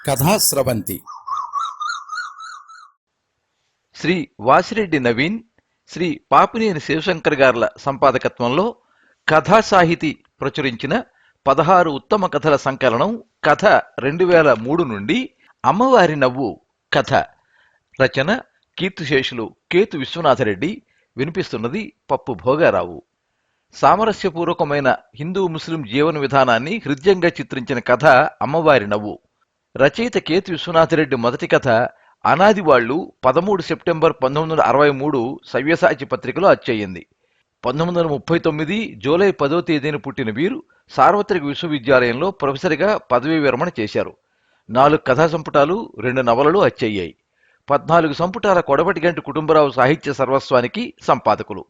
కథాస్రవంతి శ్రీ వాసిరెడ్డి నవీన్, శ్రీ పాపినేని శివశంకర్ గార్ల సంపాదకత్వంలో కథా సాహితీ ప్రచురించిన 16 ఉత్తమ కథల సంకలనం కథ 2003 నుండి అమ్మవారి నవ్వు కథ. రచన కీర్తిశేషులు కేతు విశ్వనాథరెడ్డి. వినిపిస్తున్నది పప్పు భోగారావు. సామరస్యపూర్వకమైన హిందూ ముస్లిం జీవన విధానాన్ని హృద్యంగా చిత్రించిన కథ అమ్మవారి నవ్వు. రచయిత కేతు విశ్వనాథరెడ్డి మొదటి కథ అనాదివాళ్లు 13 సెప్టెంబర్ 1963 సవ్యసాచి పత్రికలో అచ్చయింది. 1939 జూలై 10వ తేదీన పుట్టిన వీరు సార్వత్రిక విశ్వవిద్యాలయంలో ప్రొఫెసర్గా పదవీ విరమణ చేశారు. 4 కథా సంపుటాలు, 2 నవలలు అచ్చయ్యాయి. 14 సంపుటాల కొడవటిగంటి కుటుంబరావు సాహిత్య సర్వస్వానికి సంపాదకులు.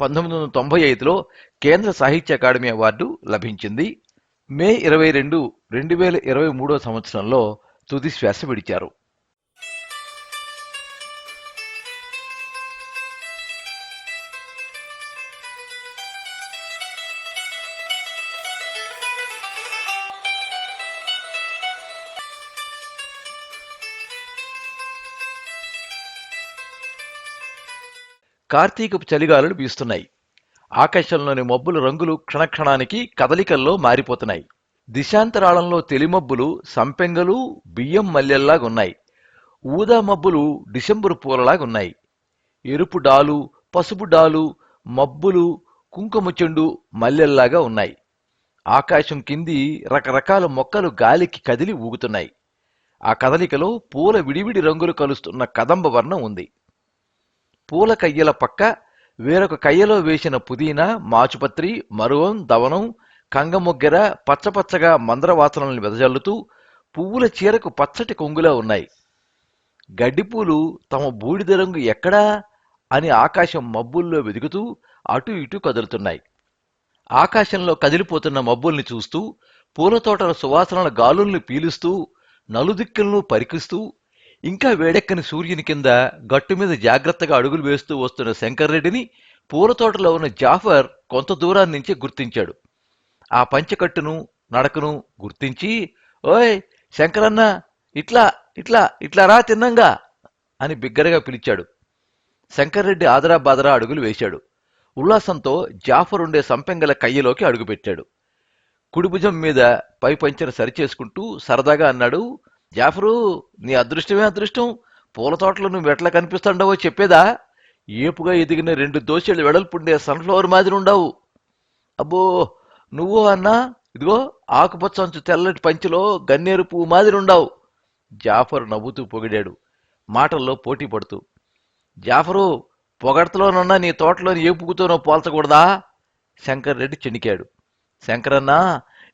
1995లో కేంద్ర సాహిత్య అకాడమీ అవార్డు లభించింది. మే 22, 2023 సంవత్సరంలో తుది శ్వాస విడిచారు. కార్తీకపు చలిగాలులు వీస్తున్నాయి. ఆకాశంలోని మబ్బుల రంగులు క్షణక్షణానికి కదలికల్లో మారిపోతున్నాయి. దిశాంతరాళంలో తెలిమబ్బులు సంపెంగలు బియ్యం మల్లెల్లాగున్నాయి. ఊదా మబ్బులు డిసెంబరు పూలలాగున్నాయి. ఎరుపు డాలు, పసుపు డాలు, మబ్బులు కుంకుమ చెండు మల్లెల్లాగా ఉన్నాయి. ఆకాశం కింది రకరకాల మొక్కలు గాలికి కదిలి ఊగుతున్నాయి. ఆ కదలికలో పూల విడివిడి రంగులు కలుస్తున్న కదంబ వర్ణం ఉంది. పూల కయ్యల పక్క వేరొక కయ్యలో వేసిన పుదీనా, మాచుపత్రి, మరువం, దవనం, కంగమొగ్గెర పచ్చపచ్చగా మందరవాసనల్ని వెదజల్లుతూ పువ్వుల చీరకు పచ్చటి కొంగులా ఉన్నాయి. గడ్డిపూలు తమ బూడిద రంగు ఎక్కడా అని ఆకాశం మబ్బుల్లో వెదుగుతూ అటు ఇటు కదులుతున్నాయి. ఆకాశంలో కదిలిపోతున్న మబ్బుల్ని చూస్తూ పూలతోటల సువాసనల గాలుల్ని పీలుస్తూ నలుదిక్కులను పరికిస్తూ ఇంకా వేడెక్కని సూర్యుని కింద గట్టు మీద జాగ్రత్తగా అడుగులు వేస్తూ వస్తున్న శంకర్రెడ్డిని పూలతోటలో ఉన్న జాఫర్ కొంత దూరాన్ని నుంచి గుర్తించాడు. ఆ పంచెకట్టును నడకను గుర్తించి, ఓయ్ శంకరన్న, ఇట్లా ఇట్లా ఇట్లా రా తిన్నంగా అని బిగ్గరగా పిలిచాడు. శంకర్రెడ్డి ఆదరా బాదరా అడుగులు వేశాడు. ఉల్లాసంతో జాఫర్ ఉండే సంపెంగల కయ్యలోకి అడుగుపెట్టాడు. కుడిభుజం మీద పై పంచెను సరిచేసుకుంటూ సరదాగా అన్నాడు, జాఫరు, నీ అదృష్టమే అదృష్టం. పూల తోటలో నువ్వు ఎట్లా కనిపిస్తుండవో చెప్పేదా? ఏపుగా ఎదిగిన 2 దోశలు వెడల్పుండే సన్ఫ్లవర్ మాదిరి ఉండవు. అబ్బో, నువ్వు అన్నా, ఇదిగో ఆకుపచ్చంచు తెల్లటి పంచిలో గన్నేరు పువ్వు మాదిరి ఉండవు. జాఫరు నవ్వుతూ పొగిడాడు, మాటల్లో పోటీ పడుతూ. జాఫరు, పొగడ్తలోనున్నా నీ తోటలోని ఏ పువ్వుతోనో పోల్చకూడదా? శంకర్ రెడ్డి చెణికాడు. శంకరన్నా,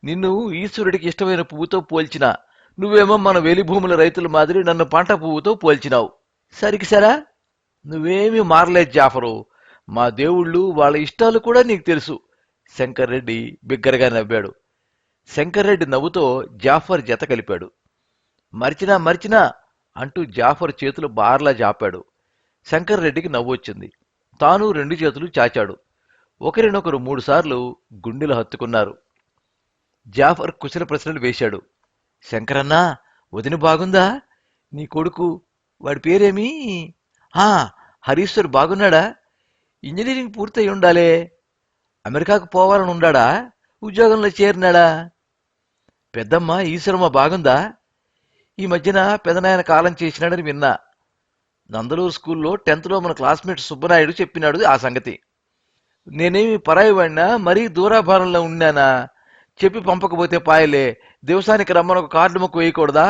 నిన్ను ఈశ్వరుడికి ఇష్టమైన పువ్వుతో పోల్చినా, నువ్వేమో మన వెలిభూముల రైతుల మాదిరి నన్ను పంట పువ్వుతో పోల్చినావు. సరికి సరా, నువ్వేమీ మారలేదు జాఫరు. మా దేవుళ్ళు వాళ్ళ ఇష్టాలు కూడా నీకు తెలుసు. శంకర్రెడ్డి బిగ్గరగా నవ్వాడు. శంకర్రెడ్డి నవ్వుతో జాఫర్ జత కలిపాడు. మర్చినా మర్చినా అంటూ జాఫర్ చేతులు బార్లా జాపాడు. శంకర్రెడ్డికి నవ్వొచ్చింది. తాను 2 చేతులు చాచాడు. ఒకరినొకరు 3 సార్లు గుండెలు హత్తుకున్నారు. జాఫర్ కుశల ప్రశ్నలు వేశాడు. శంకరన్నా, వదిన బాగుందా? నీ కొడుకు, వాడి పేరేమి? హరీశ్వర్ బాగున్నాడా? ఇంజనీరింగ్ పూర్తయి ఉండాలే. అమెరికాకు పోవాలని ఉండాడా? ఉద్యోగంలో చేరినాడా? పెద్దమ్మ ఈశ్వరమ్మ బాగుందా? ఈ మధ్యన పెదనాయన కాలం చేసినాడని విన్నా. నందలూరు స్కూల్లో 10th మన క్లాస్మేట్ సుబ్బనాయుడు చెప్పినాడు ఆ సంగతి. నేనేమి పరాయి వాడినా, మరీ దూరాభారంలో ఉన్నానా? చెప్పి పంపకపోతే పాయలే. దివసానికి రమ్మని ఒక కార్డు మొక్క వేయకూడదా?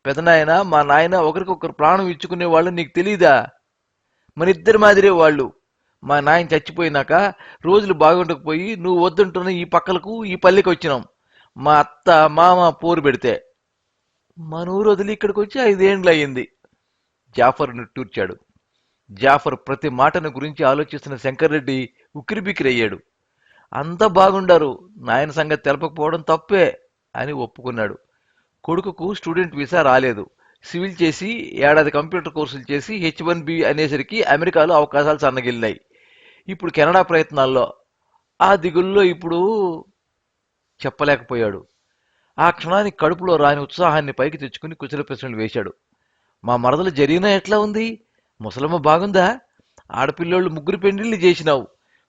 పెదనాయన మా నాయన ఒకరికొకరు ప్రాణం ఇచ్చుకునే వాళ్ళు నీకు తెలీదా? మన ఇద్దరి మాదిరే వాళ్ళు. మా నాయన చచ్చిపోయినాక రోజులు బాగుండకపోయి నువ్వు వద్దంటున్న ఈ పక్కలకు ఈ పల్లెకి వచ్చినాం. మా అత్త మామ పోరు పెడితే మన ఊరు వదిలి ఇక్కడికి వచ్చి 5 ఏండ్లు అయ్యింది. జాఫర్ నిట్టూర్చాడు. జాఫర్ ప్రతి మాటను గురించి ఆలోచిస్తున్న శంకర్రెడ్డి ఉక్కిరిబిక్కిరయ్యాడు. అంతా బాగుండారు, నాయన సంగతి తెలపకపోవడం తప్పే అని ఒప్పుకున్నాడు. కొడుకుకు స్టూడెంట్ వీసా రాలేదు. సివిల్ చేసి ఏడాది కంప్యూటర్ కోర్సులు చేసి H1B అనేసరికి అమెరికాలో అవకాశాలు సన్నగిల్లాయి. ఇప్పుడు కెనడా ప్రయత్నాల్లో. ఆ దిగుల్లో ఇప్పుడు చెప్పలేకపోయాడు. ఆ క్షణానికి కడుపులో రాని ఉత్సాహాన్ని పైకి తెచ్చుకుని కుశల ప్రశ్నలు వేశాడు. మా మరదలు జరీనా ఎట్లా ఉంది? ముసలమ్మ బాగుందా? ఆడపిల్లోళ్ళు ముగ్గురు పెండిళ్ళు చేసినావు.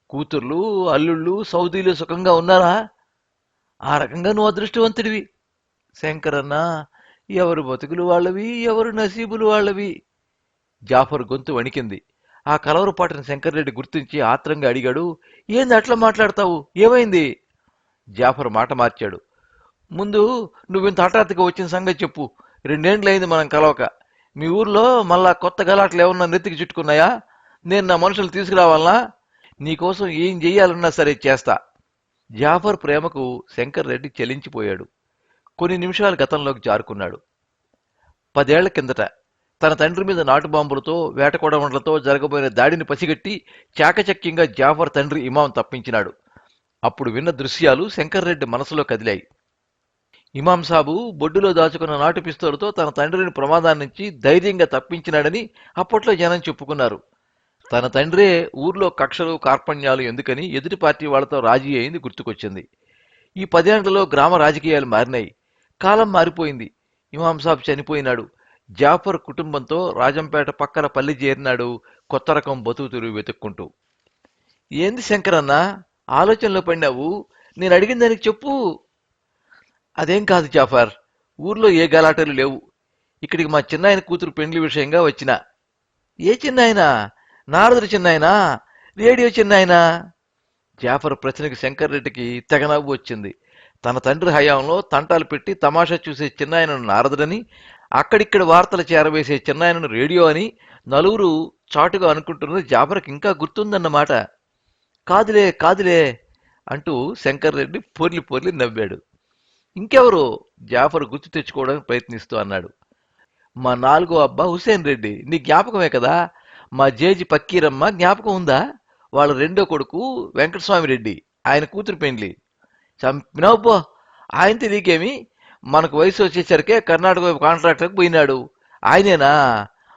కూతుర్లు అల్లుళ్ళు సౌదీలో సుఖంగా ఉన్నారా? ఆ రకంగా నువ్వు అదృష్టవంతుడివి. శంకరన్న, ఎవరు బతుకులు వాళ్ళవి, ఎవరు నసీబులు వాళ్ళవి. జాఫర్ గొంతు వణికింది. ఆ కలవరపాటును శంకర్రెడ్డి గుర్తించి ఆత్రంగా అడిగాడు. ఏంది అట్లా మాట్లాడతావు? ఏమైంది? జాఫర్ మాట మార్చాడు. ముందు నువ్వింత హఠాత్తుగా వచ్చిన సంగతి చెప్పు. 2 ఏండ్లయింది మనం కలవక. మీ ఊర్లో మళ్ళా కొత్త గలాట్లు ఏమన్నా నెత్తికి చుట్టుకున్నాయా? నేను నా మనుషులు తీసుకురావాలనా? నీకోసం ఏం చెయ్యాలన్నా సరే చేస్తా. జాఫర్ ప్రేమకు శంకర్ రెడ్డి చెలించిపోయాడు. కొన్ని నిమిషాలు గతంలోకి జారుకున్నాడు. 10 ఏళ్ల కిందట తన తండ్రి మీద నాటు బాంబులతో వేటకొడవళ్లతో జరగబోయిన దాడిని పసిగట్టి చాకచక్యంగా జాఫర్ తండ్రి ఇమాం తప్పించినాడు. అప్పుడు విన్న దృశ్యాలు శంకర్రెడ్డి మనసులో కదిలాయి. ఇమాం సాబు బొడ్డులో దాచుకున్న నాటు పిస్తోలుతో తన తండ్రిని ప్రమాదాన్ని నుంచి ధైర్యంగా తప్పించినాడని అప్పట్లో జనం చెప్పుకున్నారు. తన తండ్రే ఊర్లో కక్షలు కార్పణ్యాలు ఎందుకని ఎదుటి పార్టీ వాళ్లతో రాజీ అయింది గుర్తుకొచ్చింది. ఈ 10 ఏళ్లలో గ్రామ రాజకీయాలు మారినాయి. కాలం మారిపోయింది. ఇమాం సాబ్ చనిపోయినాడు. జాఫర్ కుటుంబంతో రాజంపేట పక్కన పల్లి చేరినాడు, కొత్త రకం బతుకుతురు వెతుక్కుంటూ. ఏంది శంకరన్న, ఆలోచనలో పడినావు? నేను అడిగిన దానికి చెప్పు. అదేం కాదు జాఫర్, ఊర్లో ఏ గలాటలు లేవు. ఇక్కడికి మా చిన్నాయన కూతురు పెండ్లి విషయంగా వచ్చిన. ఏ చిన్నాయన? నారదుడు చిన్నాయనా? రేడియో చిన్నాయనా? జాఫర్ ప్రశ్నకి శంకర్రెడ్డికి తెగ నవ్వు వచ్చింది. తన తండ్రి హయాంలో తంటాలు పెట్టి తమాషా చూసే చిన్నాయనను నారదుడని, అక్కడిక్కడ వార్తలు చేరవేసే చిన్నాయనను రేడియో అని నలుగురు చాటుగా అనుకుంటున్నది జాఫర్కి ఇంకా గుర్తుందన్నమాట. కాదులే కాదులే అంటూ శంకర్రెడ్డి పొర్లి పొర్లి నవ్వాడు. ఇంకెవరు? జాఫర్ గుర్తు తెచ్చుకోవడానికి ప్రయత్నిస్తూ అన్నాడు. మా 4గో అబ్బా హుసేన్ రెడ్డి, నీ జ్ఞాపకమే కదా? మా జేజి పక్కీరమ్మ జ్ఞాపకం ఉందా? వాళ్ళ 2వ కొడుకు వెంకటస్వామి రెడ్డి, ఆయన కూతురు పెండ్లి. చంపినావు. ఆయన తెలియకేమి? మనకు వయసు వచ్చేసరికే కర్ణాటక వైపు కాంట్రాక్టర్కి పోయినాడు. ఆయనేనా?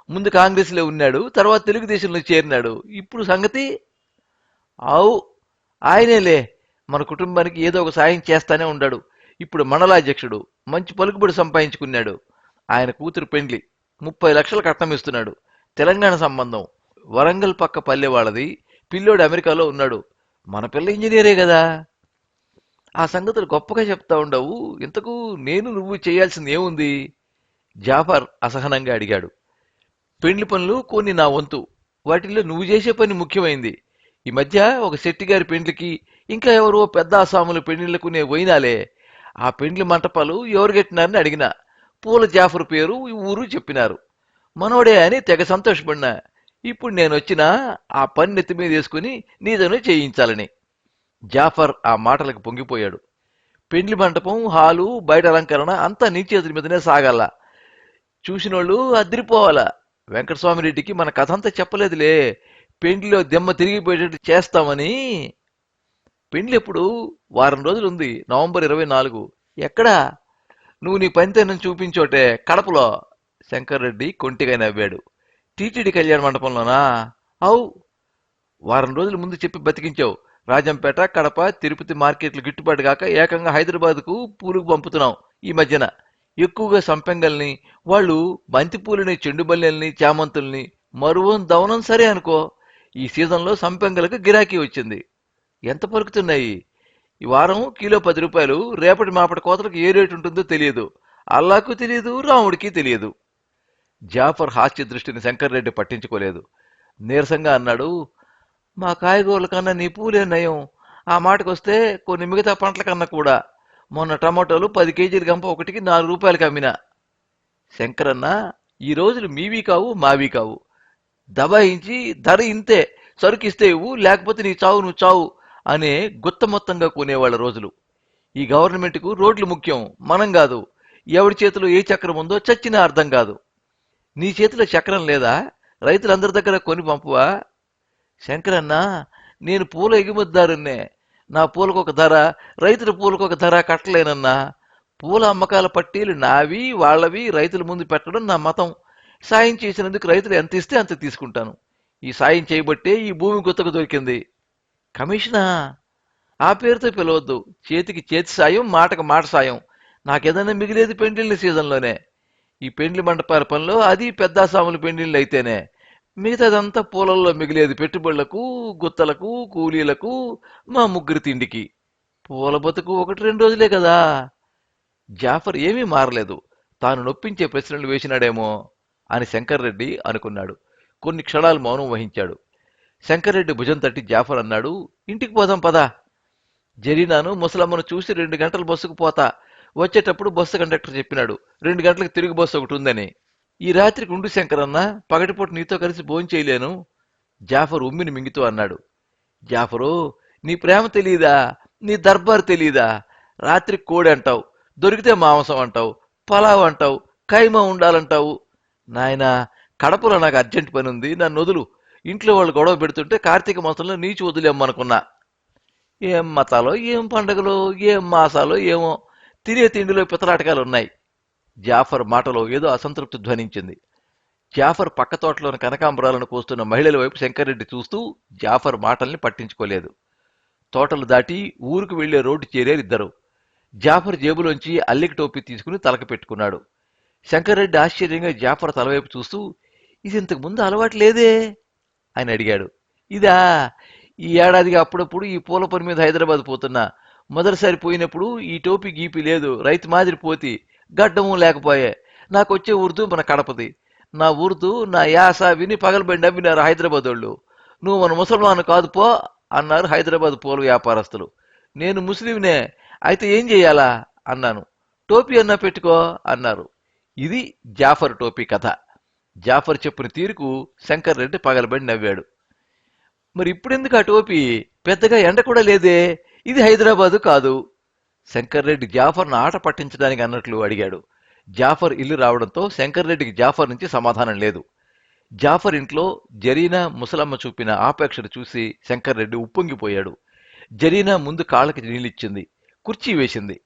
ముందు కాంగ్రెస్లో ఉన్నాడు, తర్వాత తెలుగుదేశంలో చేరినాడు. ఇప్పుడు సంగతి? అవు, ఆయనేలే. మన కుటుంబానికి ఏదో ఒక సాయం చేస్తానే ఉన్నాడు. ఇప్పుడు మండలాధ్యక్షుడు, మంచి పలుకుబడి సంపాదించుకున్నాడు. ఆయన కూతురు పెండ్లి 30 లక్షలు కట్నం ఇస్తున్నాడు. తెలంగాణ సంబంధం, వరంగల్ పక్క పల్లె వాళ్ళది. పిల్లోడు అమెరికాలో ఉన్నాడు. మన పిల్ల ఇంజనీరే కదా. ఆ సంగతులు గొప్పగా చెప్తా ఉండవు. ఇంతకు నేను నువ్వు చేయాల్సింది ఏముంది? జాఫర్ అసహనంగా అడిగాడు. పెండ్లి పనులు కొన్ని నా వంతు. వాటిల్లో నువ్వు చేసే పని ముఖ్యమైంది. ఈ మధ్య ఒక శెట్టిగారి పెండ్లికి, ఇంకా ఎవరో పెద్ద అసాములు పెండ్లిళ్లకు నే పోయినాలే. ఆ పెండ్లి మంటపాలు ఎవరు కట్టినారని అడిగినా. పూల జాఫర్ పేరు ఊరు చెప్పినారు. మనోడే అని తెగ సంతోషపడినా. ఇప్పుడు నేనొచ్చినా ఆ పని నెత్తి మీద వేసుకుని నీదను చేయించాలని. జాఫర్ ఆ మాటలకు పొంగిపోయాడు. పెండ్లి మంటపం, హాలు, బయట అలంకరణ అంతా నీ చేతుల మీదనే సాగాల. చూసినోళ్ళు అదిరిపోవాలా. వెంకటస్వామిరెడ్డికి మన కథ అంతా చెప్పలేదులే. పెండ్లిలో దెమ్మ తిరిగిపోయేటట్టు చేస్తామని. పెండ్లి ఎప్పుడు? వారం రోజులుంది. నవంబర్ 24. ఎక్కడా? నువ్వు నీ పనితనం చూపించోటే, కడపలో. శంకర్రెడ్డి కొంటిగా నవ్వాడు. టీటీడీ కళ్యాణ మండపంలోనా? అవు. వారం రోజుల ముందు చెప్పి బతికించావు. రాజంపేట, కడప, తిరుపతి మార్కెట్లు గిట్టుబాటు కాక ఏకంగా హైదరాబాద్కు పూలుకు పంపుతున్నాం ఈ మధ్యన. ఎక్కువగా సంపెంగల్ని, వాళ్ళు బంతిపూలని, చెండుబల్లెల్ని, చామంతుల్ని. మరువం దవనం సరే అనుకో. ఈ సీజన్లో సంపెంగలకు గిరాకీ వచ్చింది. ఎంత పలుకుతున్నాయి? ఈ వారం కిలో 10 రూపాయలు. రేపటి మాపటి కోతలకు ఏ రేటు ఉంటుందో తెలియదు. అల్లాకు తెలియదు, రాముడికి తెలియదు. జాఫర్ హాస్య దృష్టిని శంకర్రెడ్డి పట్టించుకోలేదు. నీరసంగా అన్నాడు. మా కాయగూరల కన్నా నీ పూలే నయం. ఆ మాటకొస్తే కొన్ని మిగతా పంటల కన్నా కూడా. మొన్న టమాటోలు 10 కేజీలు గంప ఒకటికి 4 రూపాయలకి అమ్మినా. శంకరన్న, ఈ రోజులు మీవి కావు, మావి కావు. దబాయించి ధర ఇంతే, సరుకిస్తే ఇవ్వు, లేకపోతే నీ చావు నువ్వు చావు అనే గుత్త మొత్తంగా కొనేవాళ్ళ రోజులు. ఈ గవర్నమెంట్కు రోడ్లు ముఖ్యం, మనం కాదు. ఎవడి చేతిలో ఏ చక్రం ఉందో చచ్చినా అర్థం కాదు. నీ చేతిలో చక్రం లేదా? రైతులందరి దగ్గర కొని పంపువా? శంకరన్న, నేను పూల ఎగుమతిదారున్నే. నా పూలకు ఒక ధర, రైతుల పూలకు ఒక ధర కట్టలేనన్నా. పూల అమ్మకాల పట్టీలు నావి, వాళ్ళవి రైతుల ముందు పెట్టడం నా మతం. సాయం చేసినందుకు రైతులు ఎంత ఇస్తే అంత తీసుకుంటాను. ఈ సాయం చేయబట్టే ఈ భూమి గుత్తకు దొరికింది. కమిషనా? ఆ పేరుతో పిలవద్దు. చేతికి చేతి సాయం, మాటకు మాట సాయం. నాకేదన్నా మిగిలేది పెండ్లిళ్ళ సీజన్లోనే. ఈ పెండ్లి మండపాల పనిలో అది పెద్దాసాముల పెండ్లిళ్ళు అయితేనే. మిగతాదంతా పూలల్లో మిగిలేది పెట్టుబడులకు, గుత్తలకు, కూలీలకు, మా ముగ్గురి తిండికి. పూల బతుకు 1-2 రోజులే కదా. జాఫర్ ఏమీ మారలేదు. తాను నొప్పించే ప్రశ్నలు వేసినాడేమో అని శంకర్రెడ్డి అనుకున్నాడు. కొన్ని క్షణాలు మౌనం వహించాడు. శంకర్రెడ్డి భుజం తట్టి జాఫర్ అన్నాడు, ఇంటికి పోదాం పదా. జరీనాను ముసలమ్మను చూసి 2 గంటల బస్సుకు పోతా. వచ్చేటప్పుడు బస్సు కండక్టర్ చెప్పినాడు 2 గంటలకు తిరిగి బస్సు ఒకటి ఉందని. ఈ రాత్రికి ఉండు శంకరన్న, పగటిపూట నీతో కలిసి భోంచేయలేను. జాఫర్ ఉమ్మిని మింగితూ అన్నాడు. జాఫరు, నీ ప్రేమ తెలీదా? నీ దర్బారు తెలీదా? రాత్రికి కోడి అంటావు, దొరికితే మాంసం అంటావు, పలావ్ అంటావు, కైమా ఉండాలంటావు. నాయనా, కడపలో నాకు అర్జెంట్ పని ఉంది, నన్ను వదులు. ఇంట్లో వాళ్ళు గొడవ పెడుతుంటే కార్తీక మాసంలో నీచి వదిలేమ్మనుకున్నా. ఏం మతాలో, ఏం పండగలో, ఏం మాసాలో ఏమో, తినే తిండిలో పితలాటకాలు ఉన్నాయి. జాఫర్ మాటలో ఏదో అసంతృప్తి ధ్వనించింది. జాఫర్ పక్క తోటలోని కనకాంబరాలను కోస్తున్న మహిళల వైపు శంకర్రెడ్డి చూస్తూ జాఫర్ మాటల్ని పట్టించుకోలేదు. తోటలు దాటి ఊరుకు వెళ్లే రోడ్డు చేరేరిద్దరు. జాఫర్ జేబులోంచి అల్లికి టోపీ తీసుకుని తలకు పెట్టుకున్నాడు. శంకర్రెడ్డి ఆశ్చర్యంగా జాఫర్ తలవైపు చూస్తూ, ఇది ఇంతకు ముందు అలవాటు లేదే అని అడిగాడు. ఇదా, ఈ ఏడాదిగా అప్పుడప్పుడు ఈ పూల పని మీద హైదరాబాద్ పోతున్నా. మొదటిసారి పోయినప్పుడు ఈ టోపీ గీపి లేదు, రైతు మాదిరి పోతి, గడ్డము లేకపోయే. నాకొచ్చే ఉర్దూ మన కడపది. నా ఉర్దూ, నా యాస విని పగలబడి నవ్వినారు హైదరాబాద్ వాళ్ళు. నువ్వు మన ముసల్మాను కాదు పో అన్నారు హైదరాబాద్ పూల వ్యాపారస్తులు. నేను ముస్లింనే, అయితే ఏం చెయ్యాలా అన్నాను. టోపీ అన్నా పెట్టుకో అన్నారు. ఇది జాఫర్ టోపీ కథ. జాఫర్ చెప్పిన తీరుకు శంకర్రెడ్డి పగలబడి నవ్వాడు. మరి ఇప్పుడెందుకు ఆ టోపీ? పెద్దగా ఎండ కూడా లేదే, ఇది హైదరాబాదు కాదు. శంకర్రెడ్డి జాఫర్ను ఆట పట్టించడానికి అన్నట్లు అడిగాడు. జాఫర్ ఇల్లు రావడంతో శంకర్రెడ్డికి జాఫర్ నుంచి సమాధానం లేదు. జాఫర్ ఇంట్లో జరీనా ముసలమ్మ చూపిన ఆపేక్షను చూసి శంకర్రెడ్డి ఉప్పొంగిపోయాడు. జరీనా ముందు కాళ్ళకి నీళ్ళిచ్చింది, కుర్చీ వేసింది.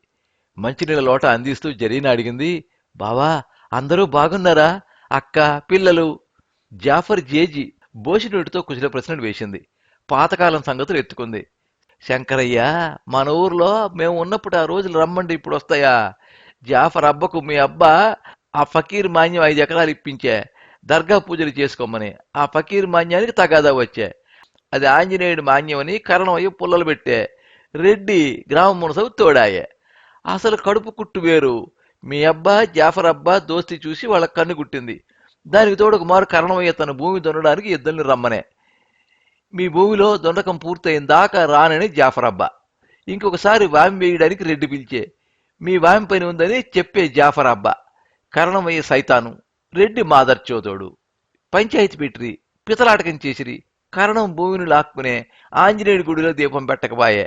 మంచినీళ్ళ లోట అందిస్తూ జరీనా అడిగింది, బావా, అందరూ బాగున్నారా? అక్క, పిల్లలు? జాఫర్ జేజీ బోసినోటితో కుశల ప్రశ్నలు వేసింది. పాతకాలం సంగతులు ఎత్తుకుంది. శంకరయ్య, మన ఊర్లో మేము ఉన్నప్పుడు ఆ రోజులు రమ్మండి, ఇప్పుడు వస్తాయా? జాఫర్ అబ్బకు మీ అబ్బా ఆ ఫకీర్ మాన్యం 5 ఎకరాలు ఇప్పించే, దర్గా పూజలు చేసుకోమని. ఆ ఫకీర్ మాన్యానికి తగాదా వచ్చే. అది ఆంజనేయుడి మాన్యం అని కరణమయ్య పుల్లలు పెట్టే. రెడ్డి గ్రామ మునసవు తోడాయే. అసలు కడుపు కుట్టు వేరు. మీ అబ్బా జాఫర్ అబ్బా దోస్తి చూసి వాళ్ళ కన్ను గుట్టింది. దానికి తోడు ఒక మారు కరణమయ్య తన భూమి దున్నడానికి ఇద్దరిని రమ్మనే. మీ భూమిలో దొండకం పూర్తయిన దాకా రానని జాఫర్ అబ్బా. ఇంకొకసారి వామి వేయడానికి రెడ్డి పిలిచే. మీ వామి పని ఉందని చెప్పే జాఫర్ అబ్బా. కరణమయ్య సైతాను, రెడ్డి మాదర్చోదోడు. పంచాయతీ పెట్టిరి, పితలాటకం చేసిరి. కరణం భూమిని లాక్కునే ఆంజనేయుడి గుడిలో దీపం పెట్టకబాయే.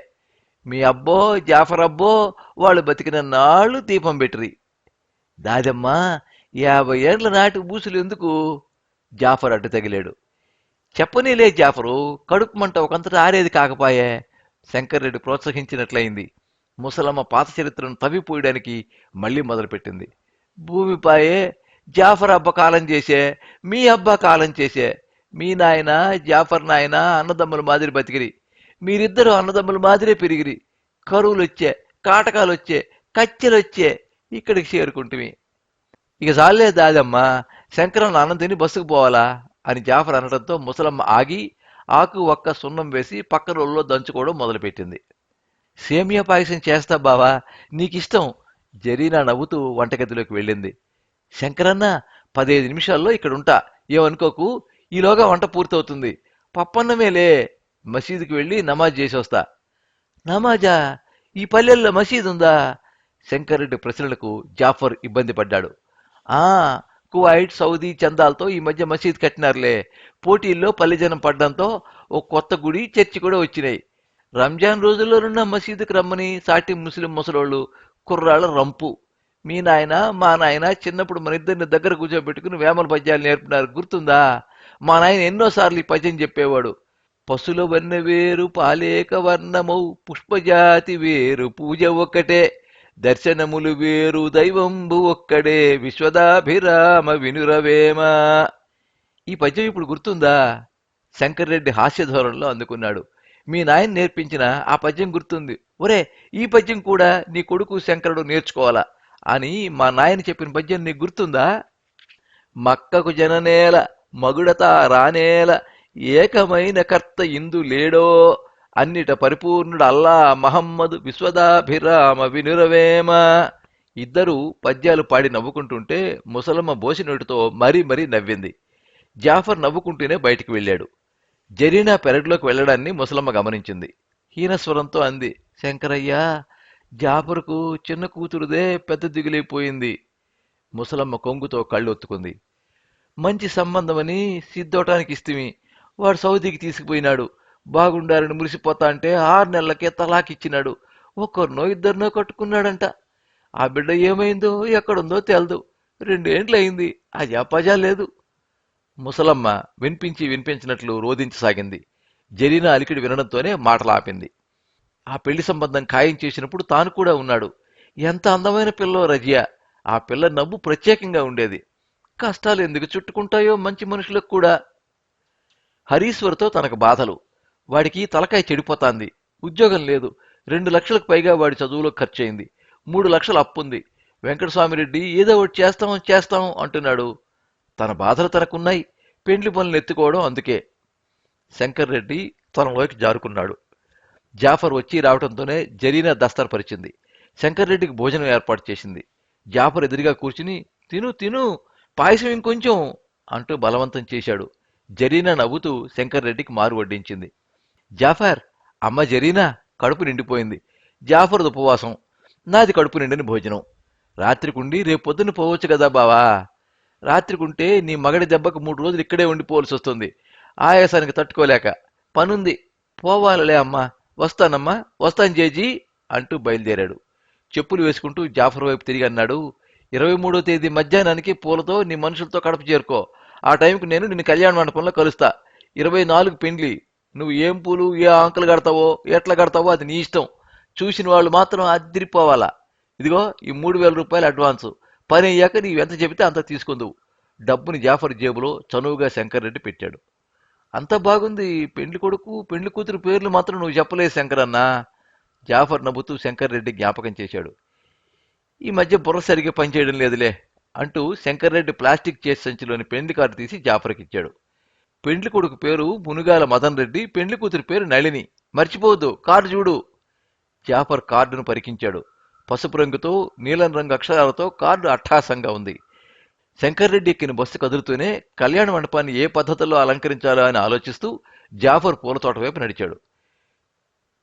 మీ అబ్బో జాఫర్ అబ్బో వాళ్ళు బతికిన నాళ్ళు దీపం పెట్టిరి. దాదమ్మా, 50 ఏండ్ల నాటి బూసులు ఎందుకు? జాఫర్ అడ్డు తగిలాడు. చెప్పనీలే జాఫరు, కడుపు మంట ఒకంతటా ఆరేది కాకపాయే. శంకర్రెడ్డి ప్రోత్సహించినట్లయింది. ముసలమ్మ పాత చరిత్రను తవ్విపోయడానికి మళ్లీ మొదలుపెట్టింది. భూమిపాయే, జాఫర్ అబ్బ కాలం చేసే, మీ అబ్బా కాలం చేసే. మీ నాయన జాఫర్ నాయన అన్నదమ్ముల మాదిరి బతికిరి. మీరిద్దరూ అన్నదమ్ముల మాదిరే పెరిగిరి. కరువులొచ్చే, కాటకాలొచ్చే, కచ్చెలొచ్చే, ఇక్కడికి చేరుకుంటుమి. ఇక చాలే దాదమ్మా, శంకరన్న అన్నం తిని బస్సుకు పోవాలా అని జాఫర్ అనడంతో ముసలమ్మ ఆగి ఆకు ఒక్క సున్నం వేసి పక్క రోల్లో దంచుకోవడం మొదలుపెట్టింది. సేమియా పాయసం చేస్తా బావా, నీకిష్టం. జరీనా నవ్వుతూ వంటగదిలోకి వెళ్ళింది. శంకరన్న, 15 నిమిషాల్లో ఇక్కడుంటా, ఏమనుకోకు. ఈలోగా వంట పూర్తవుతుంది. పప్పన్నమేలే, మసీదుకి వెళ్ళి నమాజ్ చేసి వస్తా. నమాజా? ఈ పల్లెల్లో మసీదు ఉందా? శంకర్రెడ్డి ప్రశ్నలకు జాఫర్ ఇబ్బంది పడ్డాడు. ఆ, కువైట్, సౌదీ చందాలతో ఈ మధ్య మసీద్ కట్టినారులే. పోటీల్లో పల్లెజనం పడ్డంతో ఓ కొత్త గుడి, చర్చి కూడా వచ్చినాయి. రంజాన్ రోజుల్లోనున్న మసీదుకి రమ్మని సాటి ముస్లిం ముసలోళ్ళు కుర్రాళ్ళ రంపు. మీ నాయన మా నాయన చిన్నప్పుడు మన ఇద్దరిని దగ్గర కూర్చోబెట్టుకుని వేమల పద్యాలు నేర్పినారు, గుర్తుందా? మా నాయన ఎన్నోసార్లు ఈ పద్యం చెప్పేవాడు. పశుల వన్న వేరు పాలేక వర్ణమౌ, పుష్పజాతి వేరు పూజ ఒక్కటే, దర్శనములు వేరు దైవంబు ఒక్కడే, విశ్వదాభిరామ వినురవేమ. ఈ పద్యం ఇప్పుడు గుర్తుందా? శంకర్రెడ్డి హాస్యధోరణిలో అందుకున్నాడు. మీ నాయన నేర్పించిన ఆ పద్యం గుర్తుంది. ఒరే, ఈ పద్యం కూడా నీ కొడుకు శంకరుడు నేర్చుకోవాలా అని మా నాయన చెప్పిన పద్యం నీకు గుర్తుందా? మక్కకు జననేల మగుడత రానేల ఏకమైన కర్త ఇందు లేడో అన్నిట పరిపూర్ణుడు అల్లా మహమ్మదు విశ్వదాభిరామ వినురవేమ. ఇద్దరూ పద్యాలు పాడి నవ్వుకుంటుంటే ముసలమ్మ బోసినోటితో మరీ మరీ నవ్వింది. జాఫర్ నవ్వుకుంటూనే బయటికి వెళ్ళాడు. జరీనా పెరట్లోకి వెళ్లడాన్ని ముసలమ్మ గమనించింది. హీనస్వరంతో అంది, శంకరయ్యా, జాఫర్కు చిన్న కూతురుదే పెద్ద దిగులైపోయింది. ముసలమ్మ కొంగుతో కళ్ళొత్తుకుంది. మంచి సంబంధమని సిద్ధవటానికి ఇస్తిమి. వాడు సౌదీకి తీసుకుపోయినాడు. బాగుండారని మురిసిపోతా అంటే 6 నెలలకే తలాకిచ్చినాడు. ఒక్కరినో ఇద్దరినో కట్టుకున్నాడంట. ఆ బిడ్డ ఏమైందో ఎక్కడుందో తెలదు. 2 ఏండ్లయింది. అజాపజా లేదు. ముసలమ్మ వినిపించి వినిపించినట్లు రోదించసాగింది. జరీనా అలికిడి వినడంతోనే మాటలాపింది. ఆ పెళ్లి సంబంధం ఖాయం చేసినప్పుడు తాను కూడా ఉన్నాడు. ఎంత అందమైన పిల్లో రజియా. ఆ పిల్ల నవ్వు ప్రత్యేకంగా ఉండేది. కష్టాలు ఎందుకు చుట్టుకుంటాయో మంచి మనుషులకు కూడా. హరీశ్వర్తో తనకు బాధలు. వాడికి తలకాయ చెడిపోతాంది. ఉద్యోగం లేదు. 2 లక్షలకు పైగా వాడి చదువులో ఖర్చయింది. 3 లక్షలు అప్పుంది. వెంకటస్వామిరెడ్డి ఏదో ఒకటి చేస్తాం చేస్తాం అంటున్నాడు. తన బాధలు తనకున్నాయి. పెండ్లి పనులు ఎత్తుకోవడం అందుకే. శంకర్ రెడ్డి తనలోకి జారుకున్నాడు. జాఫర్ వచ్చి రావడంతోనే జరీనా దస్తరపరిచింది. శంకర్ రెడ్డికి భోజనం ఏర్పాటు చేసింది. జాఫర్ ఎదురుగా కూర్చుని తిను తిను, పాయసం ఇంకొంచెం అంటూ బలవంతం చేశాడు. జరీనా నవ్వుతూ శంకర్ రెడ్డికి మారు వడ్డించింది. జాఫర్, అమ్మ జరీనా కడుపు నిండిపోయింది. జాఫర్ది ఉపవాసం, నాది కడుపు నిండిన భోజనం. రాత్రికుండి రేపు పొద్దున్న పోవచ్చు కదా బావా. రాత్రికుంటే నీ మగడి దెబ్బకు 3 రోజులు ఇక్కడే ఉండిపోవలసి వస్తుంది. ఆయాసానికి తట్టుకోలేక. పనుంది. పోవాలలే అమ్మా. వస్తానమ్మా, వస్తాను జేజీ అంటూ బయలుదేరాడు. చెప్పులు వేసుకుంటూ జాఫర్ వైపు తిరిగి అన్నాడు, 23వ తేదీ మధ్యాహ్నానికి పూలతో నీ మనుషులతో కడప చేరుకో. ఆ టైంకి నేను నిన్ను కళ్యాణ మండపంలో కలుస్తా. 24 పెండ్లి. నువ్వు ఏం పూలు ఏ ఆంకలు కడతావో ఎట్లా కడతావో అది నీ ఇష్టం. చూసిన వాళ్ళు మాత్రం అదిరిపోవాలా. ఇదిగో ఈ 3000 రూపాయలు అడ్వాన్సు. పని అయ్యాక నీవెంత చెబితే అంత తీసుకుందువు. డబ్బుని జాఫర్ జేబులో చనువుగా శంకర్ రెడ్డి పెట్టాడు. అంత బాగుంది. పెండ్లి కొడుకు పెండ్లి కూతురు పేర్లు మాత్రం నువ్వు చెప్పలేదు శంకరన్న. జాఫర్ నవ్వుతూ శంకర్ రెడ్డి జ్ఞాపకం చేశాడు. ఈ మధ్య బుర్ర సరిగ్గా పనిచేయడం లేదులే అంటూ శంకర్ రెడ్డి ప్లాస్టిక్ చేసి సంచిలోని పెండ్లి కార్డు తీసి జాఫర్కి ఇచ్చాడు. పెండ్లి కొడుకు పేరు మునుగాల మదన్ రెడ్డి, పెండ్లి కూతురు పేరు నళిని. మర్చిపోవద్దు, కార్డు చూడు. జాఫర్ కార్డును పరికించాడు. పసుపు రంగుతో నీలం రంగు అక్షరాలతో కార్డు అట్టాసంగా ఉంది. శంకర్ రెడ్డి ఎక్కిన బస్సు కదులుతూనే కళ్యాణ మండపాన్ని ఏ పద్ధతిలో అలంకరించాలో అని ఆలోచిస్తూ జాఫర్ పూలతోట వైపు నడిచాడు.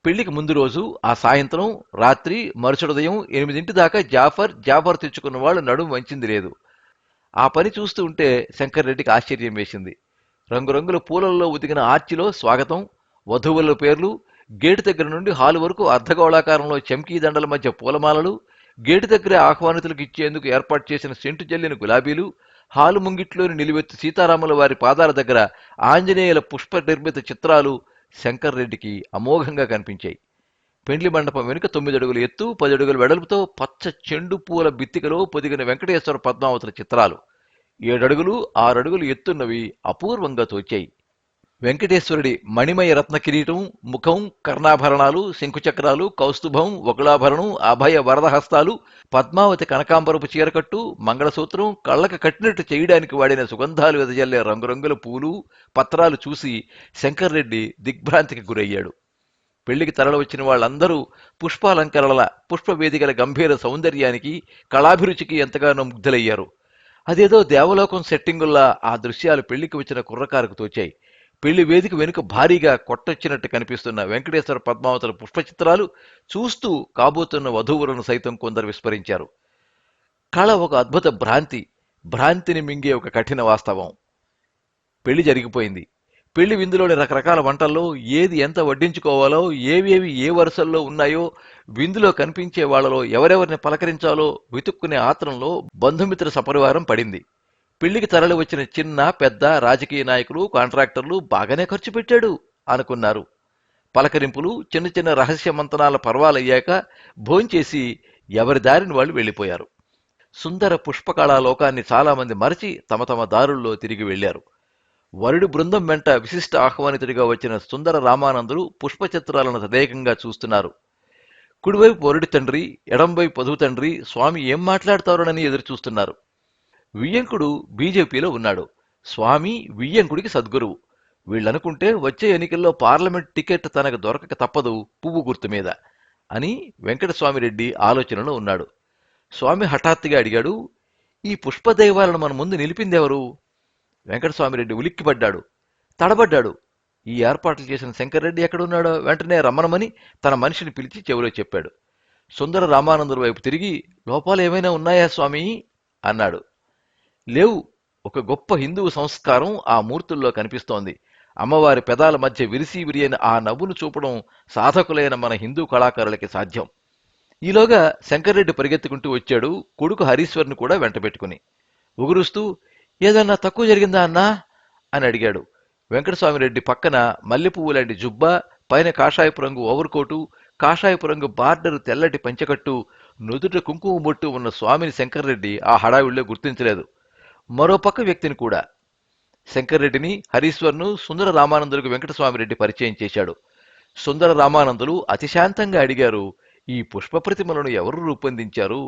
పెళ్లికి ముందు రోజు, ఆ సాయంత్రం, రాత్రి, మరుసటి ఉదయం 8 దాకా జాఫర్ తెచ్చుకున్న వాళ్ళు నడుము వంచింది లేదు. ఆ పని చూస్తూ ఉంటే శంకర్ రెడ్డికి ఆశ్చర్యం వేసింది. రంగురంగుల పూలల్లో ఉతికిన ఆర్చిలో స్వాగతం, వధువుల పేర్లు, గేటు దగ్గర నుండి హాలు వరకు అర్ధగోళాకారంలో చమ్కీ దండల మధ్య పూలమాలలు, గేటు దగ్గర ఆహ్వానితులకు ఇచ్చేందుకు ఏర్పాటు చేసిన సెంటు జల్లిన గులాబీలు, హాలు ముంగిట్లోని నిలువెత్తు సీతారాముల వారి పాదాల దగ్గర ఆంజనేయుల పుష్ప నిర్మిత చిత్రాలు శంకర్ రెడ్డికి అమోఘంగా కనిపించాయి. పెండ్లి మండపం వెనుక 9 అడుగుల ఎత్తు, 10 అడుగుల వెడల్పుతో పచ్చ చెండు పూల బిత్తికలో పొదిగిన వెంకటేశ్వర పద్మావతుల చిత్రాలు 7 అడుగులు 6 అడుగులు ఎత్తున్నవి అపూర్వంగా తోచాయి. వెంకటేశ్వరుడి మణిమయ రత్న కిరీటం, ముఖం, కర్ణాభరణాలు, శంకుచక్రాలు, కౌస్తుభం, వకుళాభరణం, అభయ వరదహస్తాలు, పద్మావతి కనకాంబరపు చీరకట్టు, మంగళసూత్రం, కళ్ళకు కట్టినట్టు చేయడానికి వాడిన సుగంధాలు వెదజల్లే రంగురంగుల పూలు, పత్రాలు చూసి శంకర్ రెడ్డి దిగ్భ్రాంతికి గురయ్యాడు. పెళ్లికి తరలి వచ్చిన వాళ్ళందరూ పుష్పాలంకరణల, పుష్పవేదికల గంభీర సౌందర్యానికి, కళాభిరుచికి ఎంతగానో ముగ్ధులయ్యారు. అదేదో దేవలోకం సెట్టింగుల్లా ఆ దృశ్యాలు పెళ్లికి వచ్చిన కుర్రకారుకు తోచాయి. పెళ్లి వేదిక వెనుక భారీగా కొట్టొచ్చినట్టు కనిపిస్తున్న వెంకటేశ్వర పద్మావతుల పుష్పచిత్రాలు చూస్తూ కాబోతున్న వధూవులను సైతం కొందరు విస్మరించారు. కళ ఒక అద్భుత భ్రాంతిని మింగే ఒక కఠిన వాస్తవం. పెళ్లి జరిగిపోయింది. పెళ్లి విందులోని రకరకాల వంటల్లో ఏది ఎంత వడ్డించుకోవాలో, ఏవేవి ఏ వరుసల్లో ఉన్నాయో, విందులో కనిపించే వాళ్లలో ఎవరెవరిని పలకరించాలో వెతుక్కునే ఆత్రంలో బంధుమిత్ర సపరివారం పడింది. పెళ్లికి తరలి వచ్చిన చిన్న పెద్ద రాజకీయ నాయకులు, కాంట్రాక్టర్లు బాగానే ఖర్చు పెట్టాడు అనుకున్నారు. పలకరింపులు, చిన్న చిన్న రహస్య మంతనాల పర్వాలయ్యాక భోంచేసి ఎవరి దారిని వాళ్ళు వెళ్లిపోయారు. సుందర పుష్పకళా లోకాన్ని చాలామంది మరచి తమ తమ దారుల్లో తిరిగి వెళ్లారు. వరుడి బృందం వెంట విశిష్ట ఆహ్వానితుడిగా వచ్చిన సుందర రామానందులు పుష్పచిత్రాలను తదేకంగా చూస్తున్నారు. కుడివైపు వరుడి తండ్రి, ఎడంవైపు పొదుగు తండ్రి స్వామి ఏం మాట్లాడతారోనని ఎదురు చూస్తున్నారు. వియ్యంకుడు బీజేపీలో ఉన్నాడు. స్వామి వియ్యంకుడికి సద్గురువు. వీళ్ళనుకుంటే వచ్చే ఎన్నికల్లో పార్లమెంట్ టికెట్ తనకు దొరకక తప్పదు పువ్వు గుర్తు మీద అని వెంకటస్వామిరెడ్డి ఆలోచనలో ఉన్నాడు. స్వామి హఠాత్తుగా అడిగాడు, ఈ పుష్పదైవాలను మన ముందు నిలిపిందెవరు? వెంకటస్వామిరెడ్డి ఉలిక్కిపడ్డాడు, తడబడ్డాడు. ఈ ఏర్పాట్లు చేసిన శంకర్రెడ్డి ఎక్కడున్నాడో వెంటనే రమ్మనమని తన మనిషిని పిలిచి చెవిలో చెప్పాడు. సుందర రామానందుల వైపు తిరిగి, లోపాలు ఏమైనా ఉన్నాయా స్వామి అన్నాడు. లేవు. ఒక గొప్ప హిందువు సంస్కారం ఆ మూర్తుల్లో కనిపిస్తోంది. అమ్మవారి పెదాల మధ్య విరిసి విరియైన ఆ నవ్వును చూపడం సాధకులైన మన హిందూ కళాకారులకి సాధ్యం. ఈలోగా శంకర్రెడ్డి పరిగెత్తుకుంటూ వచ్చాడు, కొడుకు హరీశ్వర్ని కూడా వెంటబెట్టుకుని. ఉగురుస్తూ, ఏదన్నా తక్కువ జరిగిందా అన్నా అని అడిగాడు. వెంకటస్వామిరెడ్డి పక్కన మల్లెపువ్వు లాంటి జుబ్బా, పైన కాషాయపు రంగు ఓవర్కోటు, కాషాయపు రంగు బార్డరు తెల్లటి పంచెకట్టు, నుదుట కుంకుమ బొట్టు ఉన్న స్వామిని శంకర్రెడ్డి ఆ హడావిడిలో గుర్తించలేదు. మరో పక్క వ్యక్తిని కూడా. శంకర్రెడ్డిని, హరీశ్వర్ను సుందర రామానందులకు వెంకటస్వామిరెడ్డి పరిచయం చేశాడు. సుందర రామానందులు అతిశాంతంగా అడిగారు, ఈ పుష్ప ప్రతిమలను ఎవరు రూపొందించారు?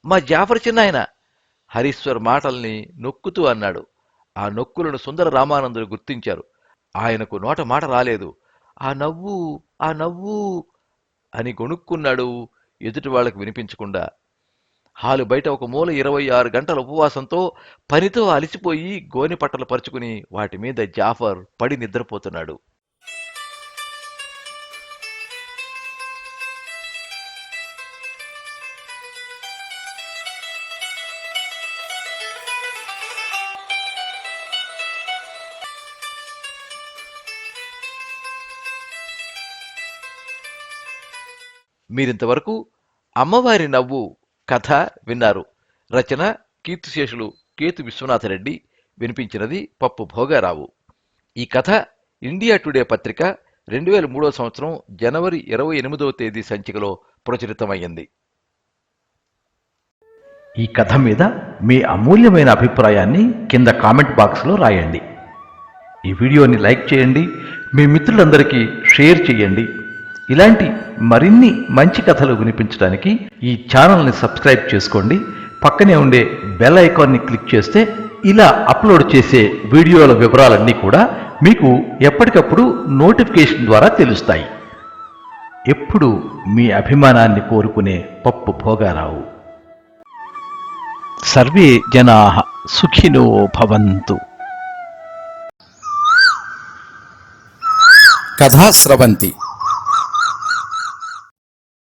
మా జాఫర్ చిన్నాయన. హరీశ్వర్ మాటల్ని నొక్కుతూ అన్నాడు. ఆ నొక్కులను సుందర రామానందులు గుర్తించారు. ఆయనకు నోట మాట రాలేదు. ఆ నవ్వు, ఆ నవ్వు అని గొణుక్కున్నాడు ఎదుటి వాళ్లకు వినిపించకుండా. హాలు బయట ఒక మూల 26 గంటల ఉపవాసంతో పనితో అలిసిపోయి గోని పట్టలు పరుచుకుని వాటి మీద జాఫర్ పడి నిద్రపోతున్నాడు. మీరింతవరకు అమ్మవారి నవ్వు కథ విన్నారు. రచన కీర్తిశేషులు కేతు విశ్వనాథరెడ్డి. వినిపించినది పప్పు భోగారావు. ఈ కథ ఇండియా టుడే పత్రిక 2003 సంవత్సరం జనవరి 28వ తేదీ సంచికలో ప్రచురితమయ్యింది. ఈ కథ మీద మీ అమూల్యమైన అభిప్రాయాన్ని కింద కామెంట్ బాక్స్లో రాయండి. ఈ వీడియోని లైక్ చేయండి, మీ మిత్రులందరికీ షేర్ చేయండి. ఇలాంటి మరిన్ని మంచి కథలు వినిపించడానికి ఈ ఛానల్ని సబ్స్క్రైబ్ చేసుకోండి. పక్కనే ఉండే బెల్ ఐకాన్ని క్లిక్ చేస్తే ఇలా అప్లోడ్ చేసే వీడియోల వివరాలన్నీ కూడా మీకు ఎప్పటికప్పుడు నోటిఫికేషన్ ద్వారా తెలుస్తాయి. ఎప్పుడు మీ అభిమానాన్ని కోరుకునే పప్పు భోగారావు. సర్వే జనాః సుఖినో భవంతు. కథా స్రవంతి